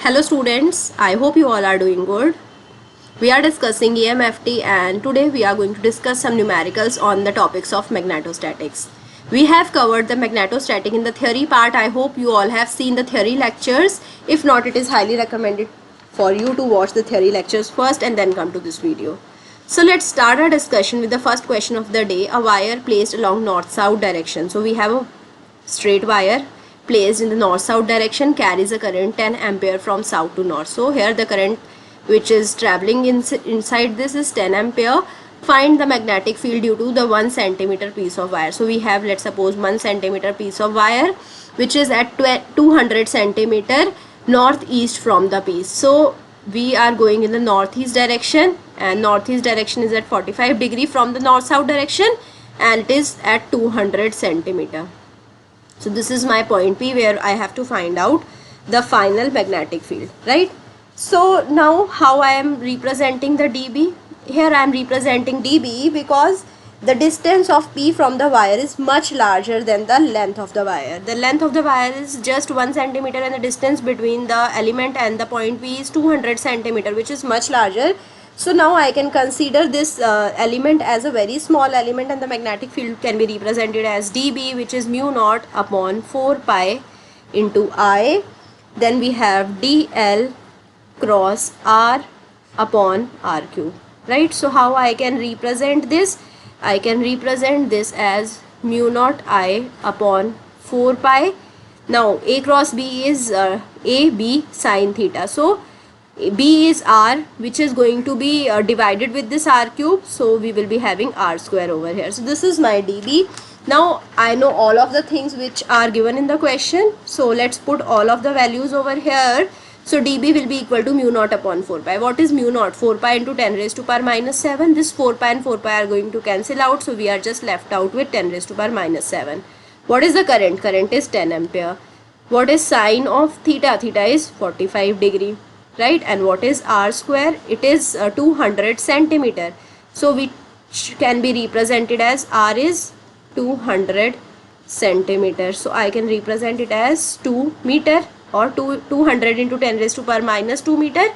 Hello students, I hope you all are doing good. We are discussing EMFT and today we are going to discuss some numericals on the topics of magnetostatics. We have covered the magnetostatic in the theory part. I hope you all have seen the theory lectures. If not, it is highly recommended for you to watch the theory lectures first and then come to this video. So let's start our discussion with the first question of the day, a wire placed along north-south direction. So we have a straight wire placed in the north-south direction carries a current 10 ampere from south to north. So here the current which is traveling inside this is 10 ampere. Find the magnetic field due to the 1 centimeter piece of wire. So we have, let's suppose, 1 centimeter piece of wire which is at 200 centimeter northeast from the piece. So we are going in the northeast direction and northeast direction is at 45 degree from the north-south direction and it is at 200 centimeter. So this is my point P where I have to find out the final magnetic field, right? So now how I am representing the dB? Here I am representing dB because the distance of P from the wire is much larger than the length of the wire. The length of the wire is just 1 centimeter and the distance between the element and the point P is 200 centimeter, which is much larger. So now I can consider this element as a very small element and the magnetic field can be represented as dB, which is mu naught upon 4 pi into I. Then we have dl cross r upon r cube, right? So how I can represent this? I can represent this as mu naught I upon 4 pi. Now a cross b is ab sine theta. So b is r, which is going to be divided with this r cube, so we will be having r square over here. So this is my dB. Now I know all of the things which are given in the question, so let's put all of the values over here. So dB will be equal to mu naught upon 4 pi. What is mu naught? 4 pi into 10 raised to power minus 7. This 4 pi and 4 pi are going to cancel out, so we are just left out with 10 raised to power minus 7. What is the current? Current is 10 ampere. What is sine of theta? Theta is 45 degree. Right, and what is r square? It is 200 centimeter. So we can be represented as r is 200 centimeter. So I can represent it as 2 meter or 200 into 10 raised to power minus 2 meter.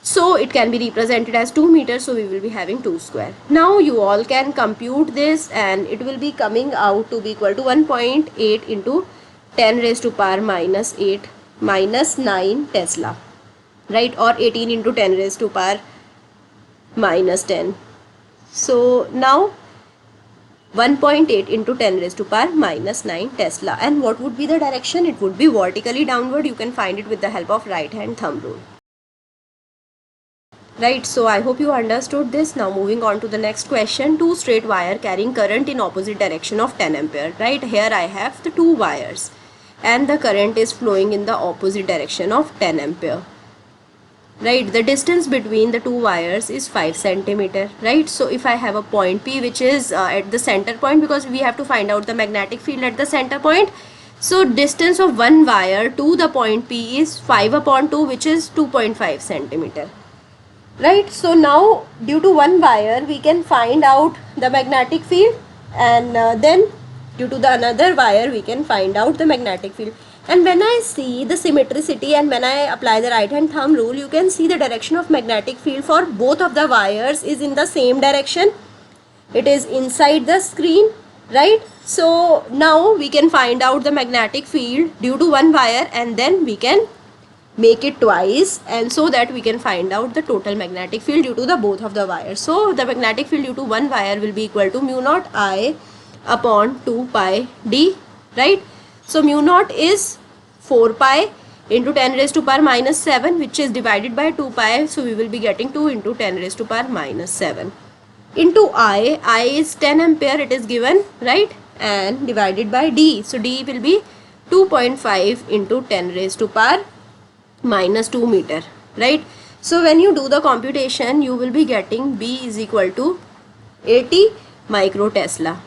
So it can be represented as 2 meters. So we will be having 2 square. Now you all can compute this and it will be coming out to be equal to 1.8 into 10 raised to power minus 8 minus 9 Tesla. Right, or 18 into 10 raised to power minus 10. So now 1.8 into 10 raised to power minus 9 Tesla. And what would be the direction? It would be vertically downward. You can find it with the help of right hand thumb rule. Right, so I hope you understood this. Now moving on to the next question. Two straight wire carrying current in opposite direction of 10 ampere. Right, here I have the two wires and the current is flowing in the opposite direction of 10 ampere. Right, the distance between the two wires is 5 centimeter, right? So if I have a point P which is at the center point, because we have to find out the magnetic field at the center point, so distance of one wire to the point P is 5 upon 2, which is 2.5 centimeter, right? So now due to one wire we can find out the magnetic field, and then due to the another wire we can find out the magnetic field. And when I see the symmetricity and when I apply the right hand thumb rule, you can see the direction of magnetic field for both of the wires is in the same direction. It is inside the screen, right? So now we can find out the magnetic field due to one wire and then we can make it twice, and so that we can find out the total magnetic field due to the both of the wires. So the magnetic field due to one wire will be equal to mu naught I upon 2 pi d, right? So mu naught is 4 pi into 10 raised to power minus 7, which is divided by 2 pi. So we will be getting 2 into 10 raised to power minus 7 into I is 10 ampere, it is given, right? And divided by d. So d will be 2.5 into 10 raised to power minus 2 meter, right? So when you do the computation, you will be getting B is equal to 80 micro Tesla.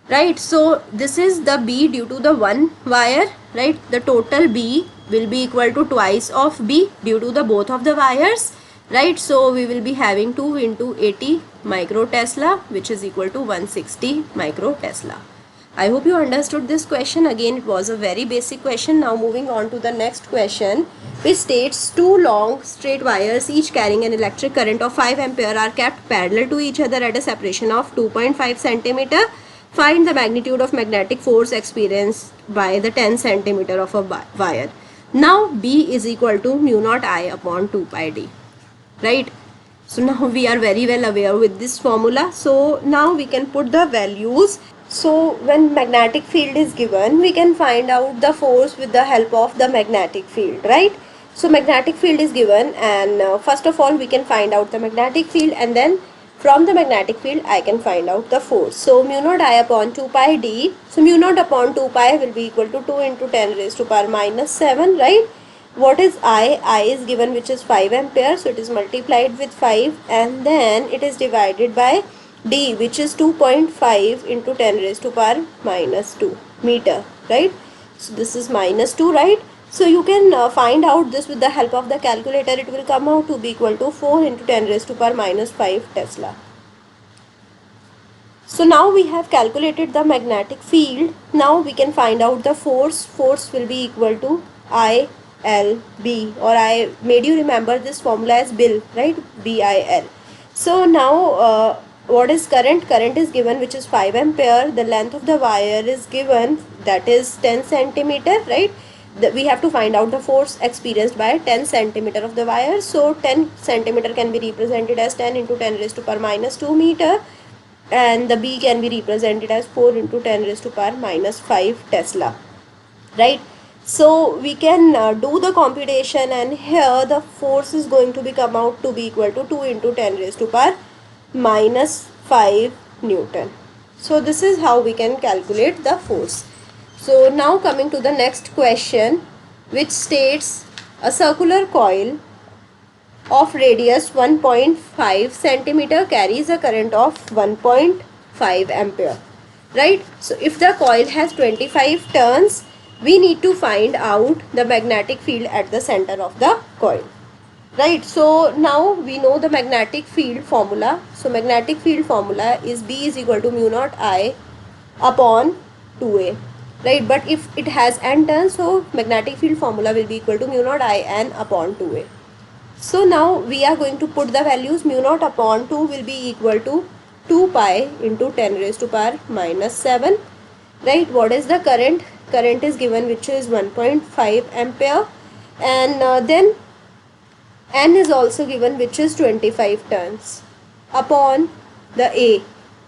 Right, so this is the B due to the one wire, right? The total B will be equal to twice of B due to the both of the wires, right? So we will be having 2 into 80 micro Tesla, which is equal to 160 micro Tesla. I hope you understood this question. Again, it was a very basic question. Now moving on to the next question, which states two long straight wires each carrying an electric current of 5 ampere are kept parallel to each other at a separation of 2.5 centimeter. Find the magnitude of magnetic force experienced by the 10 centimeter of a wire. Now B is equal to mu naught I upon 2 pi d, right? So now we are very well aware with this formula. So now we can put the values. So when magnetic field is given, we can find out the force with the help of the magnetic field, right? So magnetic field is given, and first of all we can find out the magnetic field, and then from the magnetic field I can find out the force. So mu naught I upon 2 pi d. So mu naught upon 2 pi will be equal to 2 into 10 raised to power minus 7, right? What is I? I is given, which is 5 ampere, so it is multiplied with 5, and then it is divided by D, which is 2.5 into 10 raised to power minus 2 meter, right? So this is minus 2, right? So you can find out this with the help of the calculator. It will come out to be equal to 4 into 10 raised to power minus 5 Tesla. So now we have calculated the magnetic field. Now we can find out the force. Force will be equal to ILB, or I made you remember this formula as BIL, right? BIL. So now what is current? Current is given, which is 5 ampere. The length of the wire is given, that is 10 centimeter, right? We have to find out the force experienced by 10 centimeter of the wire. So 10 centimeter can be represented as 10 into 10 raised to power minus 2 meter, and the B can be represented as 4 into 10 raised to power minus 5 Tesla, right? So we can do the computation, and here the force is going to be come out to be equal to 2 into 10 raised to power minus 5 Newton. So this is how we can calculate the force. So now coming to the next question, which states a circular coil of radius 1.5 centimeter carries a current of 1.5 ampere, right? So if the coil has 25 turns, we need to find out the magnetic field at the center of the coil, right? So now we know the magnetic field formula. So magnetic field formula is B is equal to mu naught I upon 2a, right? But if it has n turns, so magnetic field formula will be equal to mu naught I n upon 2a. So now we are going to put the values. Mu naught upon 2 will be equal to 2 pi into 10 raised to power minus 7, right? What is the current? Current is given, which is 1.5 ampere, and then N is also given, which is 25 turns, upon the A.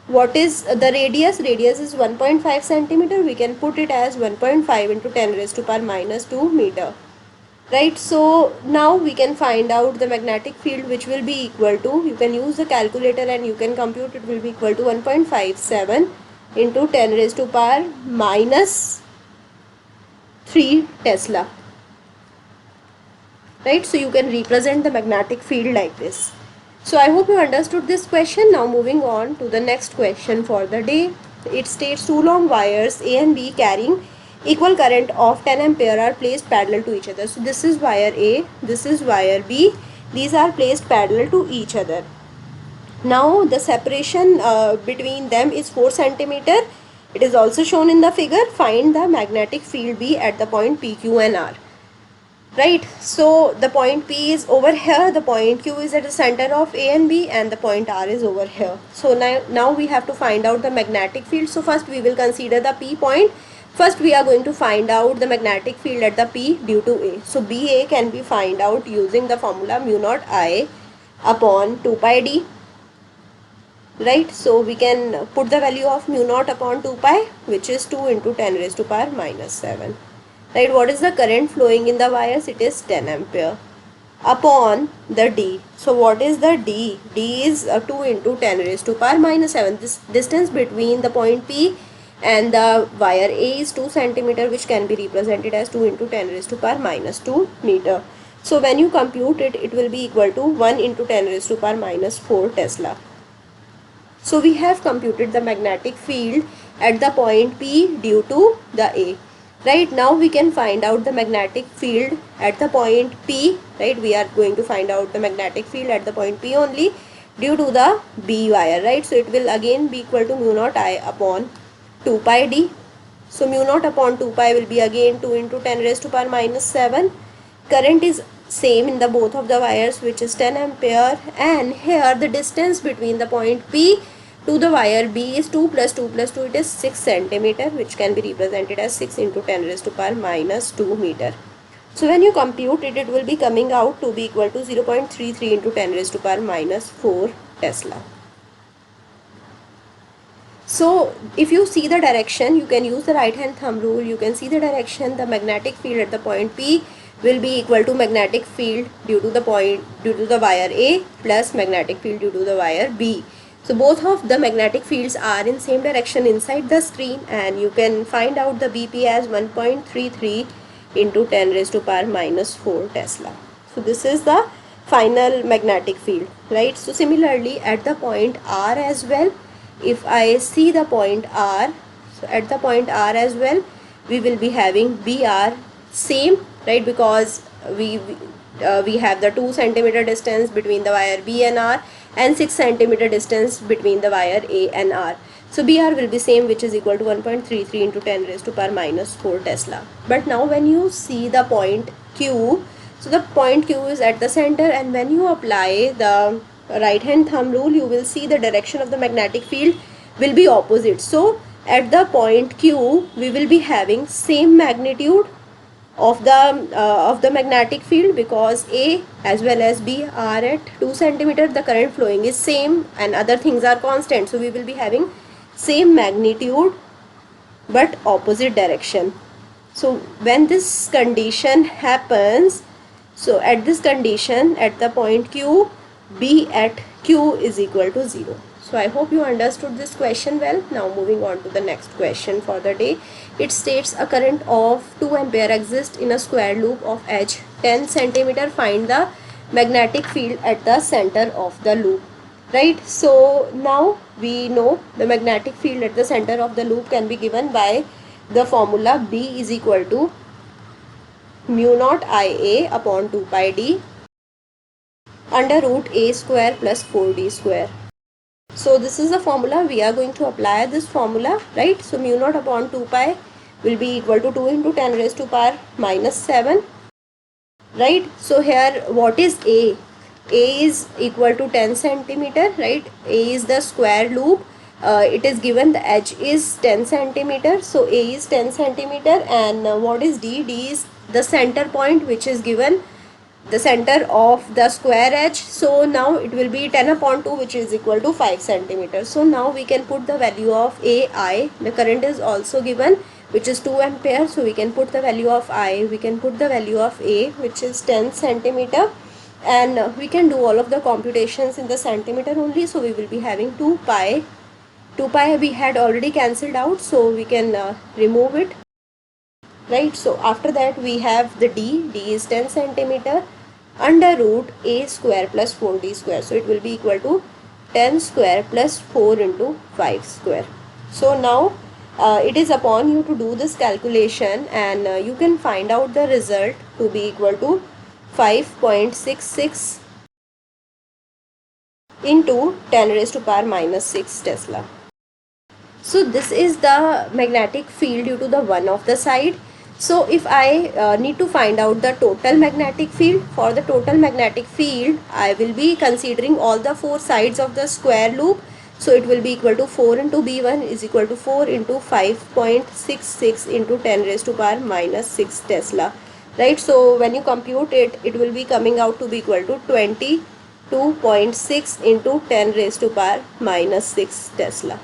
What is the radius? Radius is 1.5 centimeter. We can put it as 1.5 into 10 raised to power minus 2 meter. Right, so now we can find out the magnetic field, which will be equal to, you can use the calculator and you can compute, it will be equal to 1.57 into 10 raised to power minus 3 Tesla, right? So you can represent the magnetic field like this. So I hope you understood this question. Now moving on to the next question for the day. It states two long wires A and B carrying equal current of 10 ampere are placed parallel to each other. So this is wire A, this is wire B. These are placed parallel to each other. Now the separation between them is 4 centimeter. It is also shown in the figure. Find the magnetic field B at the point P, Q and R. Right, so the point P is over here, the point Q is at the center of A and B, and the point R is over here. So now we have to find out the magnetic field. So first we will consider the P point. First we are going to find out the magnetic field at the P due to A. So BA can be find out using the formula mu naught I upon 2 pi d. Right, so we can put the value of mu naught upon 2 pi, which is 2 into 10 raised to power minus 7. Right, what is the current flowing in the wires? It is 10 ampere upon the D. So what is the D? D is 2 into 10 raised to power minus 7. This distance between the point P and the wire A is 2 centimeter, which can be represented as 2 into 10 raised to power minus 2 meter. So when you compute it, it will be equal to 1 into 10 raised to power minus 4 Tesla. So we have computed the magnetic field at the point P due to the A. Right, now we can find out the magnetic field at the point P, right? We are going to find out the magnetic field at the point P only due to the B wire, right? So it will again be equal to mu naught I upon 2 pi d. So mu naught upon 2 pi will be again 2 into 10 raised to power minus 7. Current is same in the both of the wires, which is 10 ampere, and here the distance between the point P to the wire B is 2 plus 2 plus 2, it is 6 centimeter, which can be represented as 6 into 10 raised to power minus 2 meter. So when you compute it, it will be coming out to be equal to 0.33 into 10 raised to power minus 4 Tesla. So if you see the direction, you can use the right hand thumb rule. You can see the direction. The magnetic field at the point P will be equal to magnetic field due to the wire A plus magnetic field due to the wire B. So both of the magnetic fields are in same direction inside the screen, and you can find out the BP as 1.33 into 10 raised to power minus 4 Tesla. So this is the final magnetic field, right? So similarly at the point R as well, if I see the point R, so at the point R as well, we will be having BR same, right? Because we have the 2 centimeter distance between the wire B and R, and 6 centimeter distance between the wire A and R. So BR will be same, which is equal to 1.33 into 10 raised to power minus 4 Tesla. But now when you see the point Q, so the point Q is at the center, and when you apply the right hand thumb rule, you will see the direction of the magnetic field will be opposite. So at the point Q, we will be having same magnitude of the magnetic field, because A as well as B are at 2 centimeter. The current flowing is same and other things are constant, so we will be having same magnitude but opposite direction. So when this condition happens, so at this condition at the point Q, B at Q is equal to 0. So I hope you understood this question well. Now moving on to the next question for the day. It states a current of 2 ampere exists in a square loop of H 10 centimeter. Find the magnetic field at the center of the loop. Right. So now we know the magnetic field at the center of the loop can be given by the formula B is equal to mu naught IA upon 2 pi d under root A square plus 4D square. So this is the formula. We are going to apply this formula, right? So mu naught upon 2 pi will be equal to 2 into 10 raised to power minus 7, right? So here what is A? A is equal to 10 centimeter, right? A is the square loop. It is given the edge is 10 centimeter. So A is 10 centimeter, and what is D? D is the center point, which is given the center of the square edge. So now it will be 10 upon 2, which is equal to 5 centimeters. So now we can put the value of AI. The current is also given, which is 2 ampere. So we can put the value of I. We can put the value of A, which is 10 centimeter. And we can do all of the computations in the centimeter only. So we will be having 2 pi. 2 pi we had already cancelled out, so we can remove it. Right, so after that we have the D. D is 10 centimeter under root A square plus 4D square. So it will be equal to 10 square plus 4 into 5 square. So now it is upon you to do this calculation, and you can find out the result to be equal to 5.66 into 10 raised to power minus 6 Tesla. So this is the magnetic field due to the one of the side. So if I need to find out the total magnetic field, for the total magnetic field I will be considering all the 4 sides of the square loop. So it will be equal to 4 into B1 is equal to 4 into 5.66 into 10 raised to power minus 6 Tesla. Right, so when you compute it, it will be coming out to be equal to 22.6 into 10 raised to power minus 6 Tesla.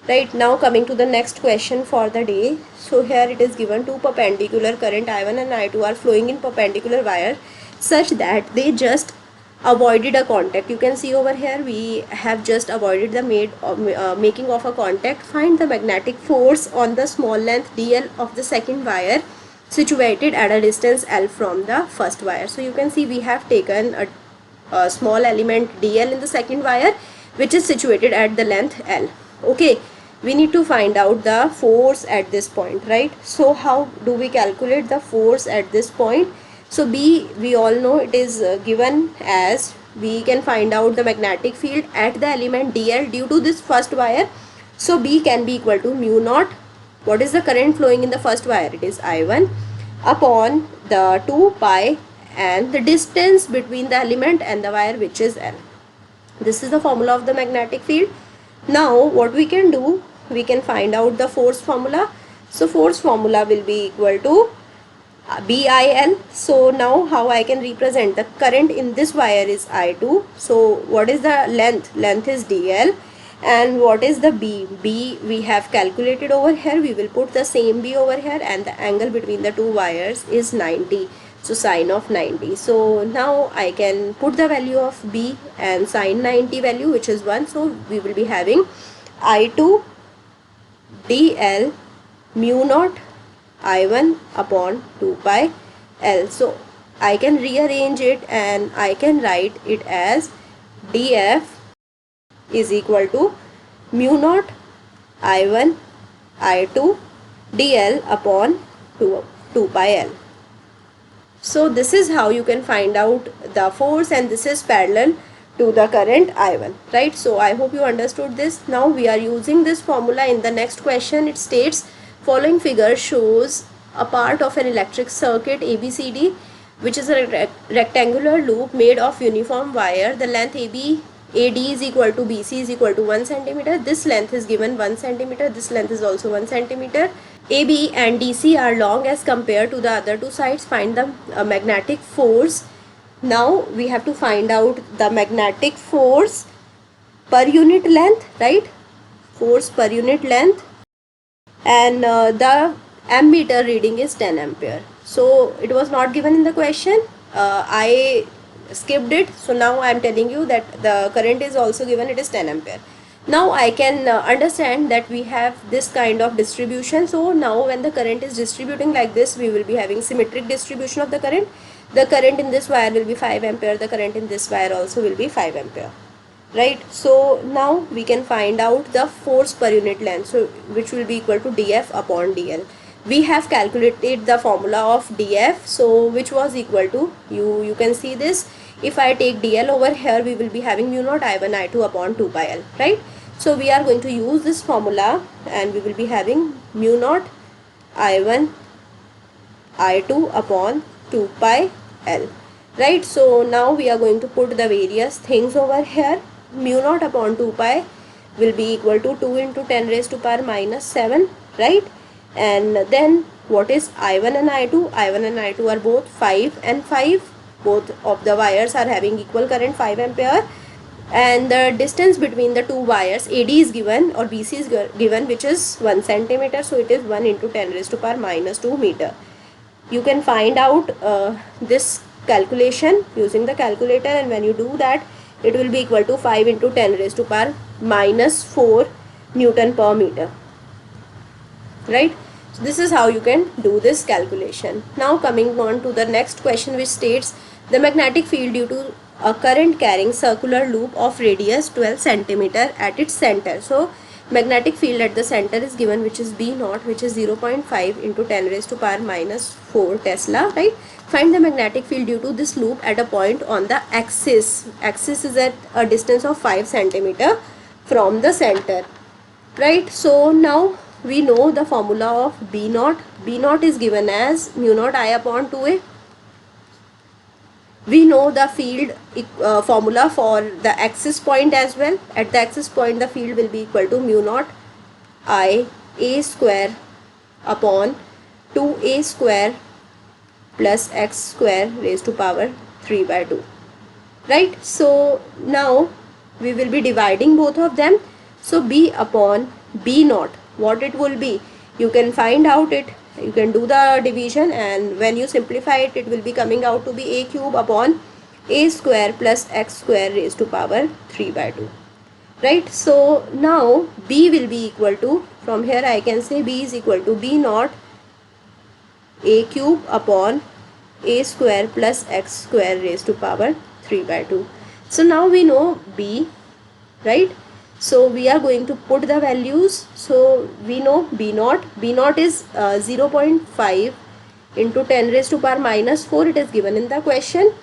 Right, now coming to the next question for the day. So here it is given two perpendicular current I1 and I2 are flowing in perpendicular wire such that they just avoided a contact. You can see over here we have just avoided the making of a contact. Find the magnetic force on the small length DL of the second wire situated at a distance L from the first wire. So you can see we have taken a small element DL in the second wire, which is situated at the length L. Okay, we need to find out the force at this point, right? So how do we calculate the force at this point? So B, we all know it is given as, we can find out the magnetic field at the element DL due to this first wire. So B can be equal to mu naught. What is the current flowing in the first wire? It is I1 upon the 2 pi and the distance between the element and the wire, which is L. This is the formula of the magnetic field. Now what we can do, we can find out the force formula. So force formula will be equal to BIL. So now how I can represent the current in this wire is I2. So what is the length? Length is DL. And what is the B? B we have calculated over here. We will put the same B over here, and the angle between the two wires is 90. So sine of 90. So now I can put the value of B and sine 90 value, which is 1. So we will be having I2 dl mu naught I1 upon 2 pi L. So I can rearrange it and I can write it as df is equal to mu naught I1 I2 dl upon 2 pi L. So this is how you can find out the force, and this is parallel to the current I1, right? So I hope you understood this. Now we are using this formula in the next question. It states, following figure shows a part of an electric circuit ABCD, which is a rectangular loop made of uniform wire. The length AD is equal to BC is equal to 1 centimeter. This length is given 1 centimeter. This length is also 1 centimeter. AB and DC are long as compared to the other two sides. Find the magnetic force. Now we have to find out the magnetic force per unit length, right? Force per unit length, and the ammeter reading is 10 ampere. So it was not given in the question. I skipped it. So now I am telling you that the current is also given, it is 10 ampere. Now I can understand that we have this kind of distribution. So now when the current is distributing like this, we will be having symmetric distribution of the current. The current in this wire will be 5 ampere. The current in this wire also will be 5 ampere. Right. So now we can find out the force per unit length. So which will be equal to df upon dl. We have calculated the formula of df. So which was equal to, you can see this. If I take dl over here, we will be having mu naught I1 I2 upon 2 pi L, right? So we are going to use this formula and we will be having mu naught I1 I2 upon 2 pi L, right? So now we are going to put the various things over here. Mu naught upon 2 pi will be equal to 2 into 10 raised to power minus 7, right? And then what is I1 and I2? I1 and I2 are both 5 and 5. Both of the wires are having equal current, 5 ampere, and the distance between the two wires AD is given or BC is given, which is 1 centimeter. So it is 1 into 10 raised to power minus 2 meter. You can find out this calculation using the calculator, and when you do that, it will be equal to 5 into 10 raised to power minus 4 Newton per meter, right? So this is how you can do this calculation. Now coming on to the next question, which states, the magnetic field due to a current carrying circular loop of radius 12 centimeter at its center. So magnetic field at the center is given, which is B naught, which is 0.5 into 10 raised to power minus 4 Tesla, right? Find the magnetic field due to this loop at a point on the axis. Axis is at a distance of 5 centimeter from the center, right? So now we know the formula of B naught. B naught is given as mu naught I upon 2a. We know the field formula for the axis point as well. At the axis point, the field will be equal to mu naught I a square upon 2a square plus x square raised to power 3 by 2, right? So now we will be dividing both of them. So B upon B naught, what it will be, you can find out it. You can do the division, and when you simplify it, it will be coming out to be a cube upon a square plus x square raised to power 3 by 2, right? So now B will be equal to, from here I can say B is equal to B naught a cube upon a square plus x square raised to power 3 by 2. So now we know B, right? So we are going to put the values. So we know B naught. B naught is 0.5 into 10 raised to power minus 4. It is given in the question.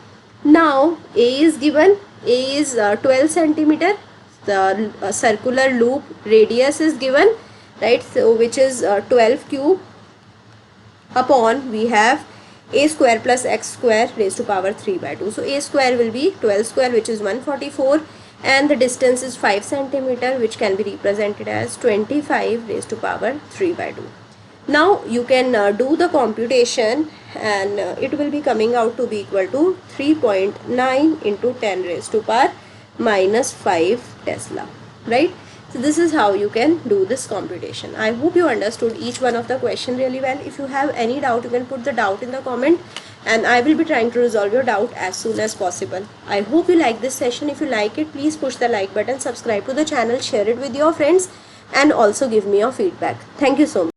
Now A is given. A is 12 centimeter. the circular loop radius is given, right? So which is 12 cube upon we have a square plus x square raised to power 3 by 2. So a square will be 12 square, which is 144, and the distance is 5 centimeter, which can be represented as 25 raised to power 3 by 2. Now you can do the computation, and it will be coming out to be equal to 3.9 into 10 raised to power minus 5 Tesla, right? So this is how you can do this computation. I hope you understood each one of the question really well. If you have any doubt, you can put the doubt in the comment, and I will be trying to resolve your doubt as soon as possible. I hope you like this session. If you like it, please push the like button, subscribe to the channel, share it with your friends, and also give me your feedback. Thank you so much.